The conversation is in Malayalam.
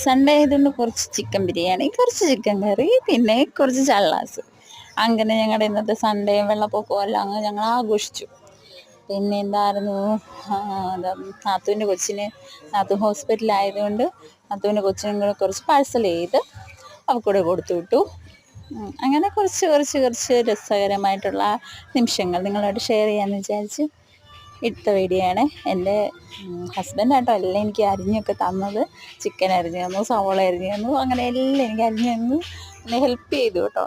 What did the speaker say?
സൺഡേ ആയതുകൊണ്ട് കുറച്ച് ചിക്കൻ ബിരിയാണി, കുറച്ച് ചിക്കൻ കറി, പിന്നെ കുറച്ച് ചള്ളാസ്. അങ്ങനെ ഞങ്ങളുടെ ഇന്നത്തെ സൺഡേയും വെള്ളപ്പൊക്കവും എല്ലാം അങ്ങ് ഞങ്ങൾ ആഘോഷിച്ചു. പിന്നെ എന്തായിരുന്നു, നാത്തൂൻ്റെ കൊച്ചിന്, നാത്തൂൻ ഹോസ്പിറ്റലായതുകൊണ്ട് നാത്തൂൻ്റെ കൊച്ചിനും കൂടെ കുറച്ച് പാഴ്സൽ ചെയ്ത് അവൾക്കൂടെ കൊടുത്തു വിട്ടു. അങ്ങനെ കുറച്ച് രസകരമായിട്ടുള്ള നിമിഷങ്ങൾ നിങ്ങളോട് ഷെയർ ചെയ്യാമെന്ന് വിചാരിച്ച് ഇട്ട വീഡിയോ ആണ്. എൻ്റെ ഹസ്ബൻഡാട്ടോ എല്ലാം എനിക്ക് അരിഞ്ഞൊക്കെ തന്നത്. ചിക്കൻ അരിഞ്ഞു തന്നു, സവോള അരിഞ്ഞു തന്നു, അങ്ങനെ എല്ലാം എനിക്ക് അരിഞ്ഞു തന്നു, എന്നെ ഹെൽപ്പ് ചെയ്തു കേട്ടോ.